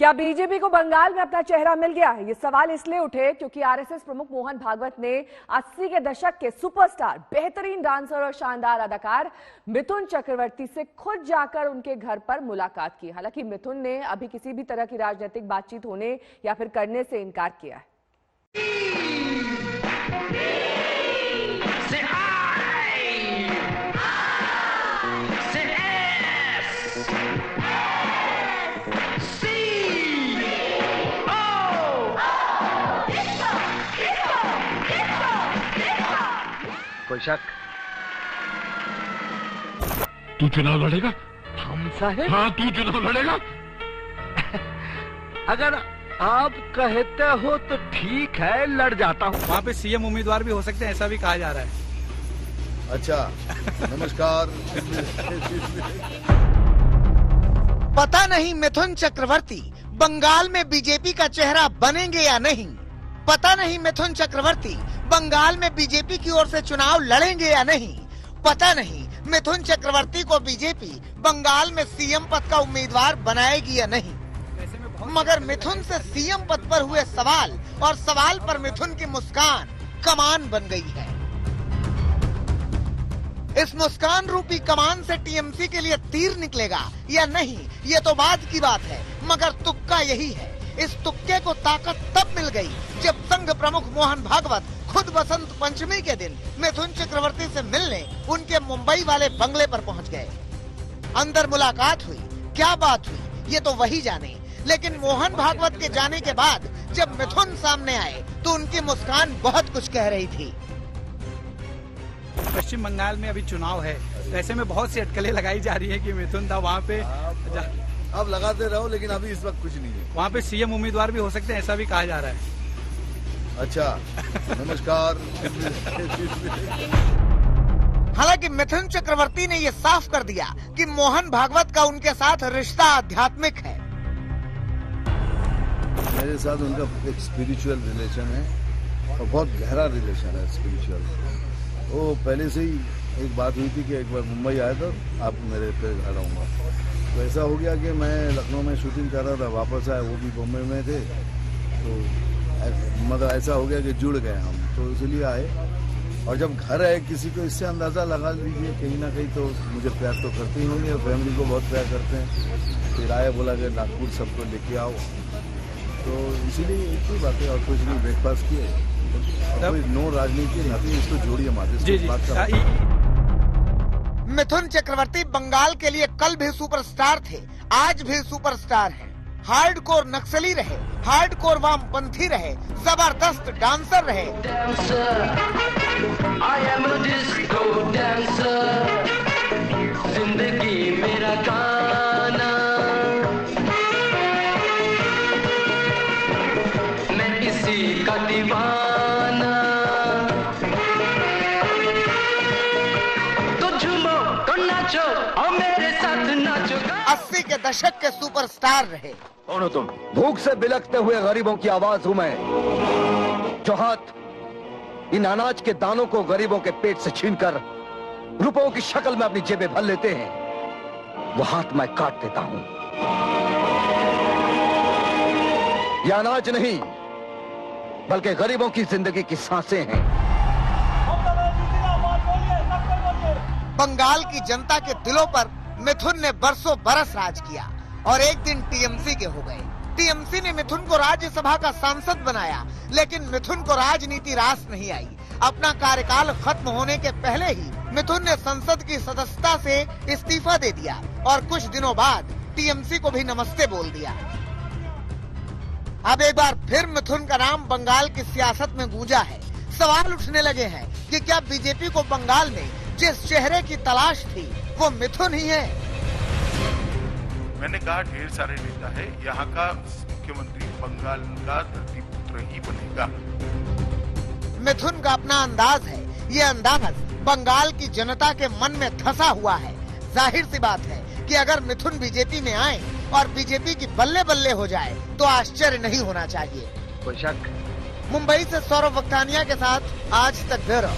क्या बीजेपी को बंगाल में अपना चेहरा मिल गया है? ये सवाल इसलिए उठे क्योंकि आरएसएस प्रमुख मोहन भागवत ने 80 के दशक के सुपरस्टार, बेहतरीन डांसर और शानदार अदाकार मिथुन चक्रवर्ती से खुद जाकर उनके घर पर मुलाकात की। हालांकि मिथुन ने अभी किसी भी तरह की राजनीतिक बातचीत होने या फिर करने से इनकार किया है। कोई शक? तू चुनाव लड़ेगा? हम साहेब? हाँ, तू चुनाव लड़ेगा? अगर आप कहते हो तो ठीक है, लड़ जाता हूँ। वहाँ पे सीएम उम्मीदवार भी हो सकते हैं, ऐसा भी कहा जा रहा है। अच्छा, नमस्कार। पता नहीं मिथुन चक्रवर्ती बंगाल में बीजेपी का चेहरा बनेंगे या नहीं। पता नहीं मिथुन चक्रवर्ती बंगाल में बीजेपी की ओर से चुनाव लड़ेंगे या नहीं। पता नहीं मिथुन चक्रवर्ती को बीजेपी बंगाल में सीएम पद का उम्मीदवार बनाएगी या नहीं। मगर मिथुन से सीएम पद पर हुए सवाल और सवाल पर मिथुन की मुस्कान कमान बन गई है। इस मुस्कान रूपी कमान से टीएमसी के लिए तीर निकलेगा या नहीं, ये तो बाद की बात है, मगर तुक्का यही है। इस तुक्के को ताकत तब मिल गई जब संघ प्रमुख मोहन भागवत खुद बसंत पंचमी के दिन मिथुन चक्रवर्ती से मिलने उनके मुंबई वाले बंगले पर पहुंच गए। अंदर मुलाकात हुई, क्या बात हुई ये तो वही जाने। लेकिन मोहन भागवत के जाने के बाद जब मिथुन सामने आए तो उनकी मुस्कान बहुत कुछ कह रही थी। पश्चिम बंगाल में अभी चुनाव है, तो ऐसे में बहुत सी अटकलें लगाई जा रही है कि मिथुन था वहाँ पे। अब लगाते रहो, लेकिन अभी इस वक्त कुछ नहीं है। वहाँ पे सीएम उम्मीदवार भी हो सकते हैं, ऐसा भी कहा जा रहा है। अच्छा, नमस्कार। हालांकि मिथुन चक्रवर्ती ने ये साफ कर दिया कि मोहन भागवत का उनके साथ रिश्ता आध्यात्मिक है। मेरे साथ उनका एक स्पिरिचुअल रिलेशन है और बहुत गहरा रिलेशन है स्पिरिचुअल। वो पहले से ही एक बात हुई थी कि एक बार मुंबई आया तो आप मेरे पे घर आऊँगा। तो ऐसा हो गया कि मैं लखनऊ में शूटिंग कर रहा था, वापस आया, वो भी बॉम्बे में थे, तो मतलब ऐसा हो गया कि जुड़ गए हम, तो इसलिए आए। और जब घर आए किसी को इससे अंदाज़ा लगा लीजिए कहीं ना कहीं तो मुझे प्यार तो करते ही होंगे और फैमिली को बहुत प्यार करते हैं। फिर आए, बोला कि नागपुर सबको लेके आओ, तो इसीलिए एक ही बात है और कुछ नहीं। ब्रेकफास्ट किए, कोई नो राजनीति नथी, इसको जोड़िए माते। मिथुन चक्रवर्ती बंगाल के लिए कल भी सुपरस्टार थे, आज भी सुपरस्टार हैं। हार्डकोर नक्सली रहे, हार्डकोर वामपंथी रहे, जबरदस्त डांसर रहे। जिंदगी मेरा गाना, मैं इसी का दीवाना। तो झूमो तो नाचो और मेरे साथ नाचो। 80 के दशक के सुपरस्टार रहे। कौन हो तुम? भूख से बिलखते हुए गरीबों की आवाज हूं मैं, जो हाथ इन अनाज के दानों को गरीबों के पेट से छीनकर रुपयों की शक्ल में अपनी जेबें भर लेते हैं, वो हाथ मैं काट देता हूं। यह अनाज नहीं बल्कि गरीबों की जिंदगी की सांसें हैं। बंगाल की जनता के दिलों पर मिथुन ने बरसों बरस राज किया और एक दिन टीएमसी के हो गए। टीएमसी ने मिथुन को राज्यसभा का सांसद बनाया, लेकिन मिथुन को राजनीति रास नहीं आई। अपना कार्यकाल खत्म होने के पहले ही मिथुन ने संसद की सदस्यता से इस्तीफा दे दिया और कुछ दिनों बाद टीएमसी को भी नमस्ते बोल दिया। अब एक बार फिर मिथुन का नाम बंगाल की सियासत में गूंजा है। सवाल उठने लगे हैं कि क्या बीजेपी को बंगाल में जिस चेहरे की तलाश थी वो मिथुन ही है। मैंने कहा ढेर सारे नेता है, यहाँ का मुख्यमंत्री बंगाल का धरती पुत्र ही बनेगा। मिथुन का अपना अंदाज है, ये अंदाज बंगाल की जनता के मन में धंसा हुआ है। जाहिर सी बात है कि अगर मिथुन बीजेपी में आए और बीजेपी की बल्ले बल्ले हो जाए तो आश्चर्य नहीं होना चाहिए। कोई शक? मुंबई से सौरभ वक्तानिया के साथ आज तक ब्यूरो।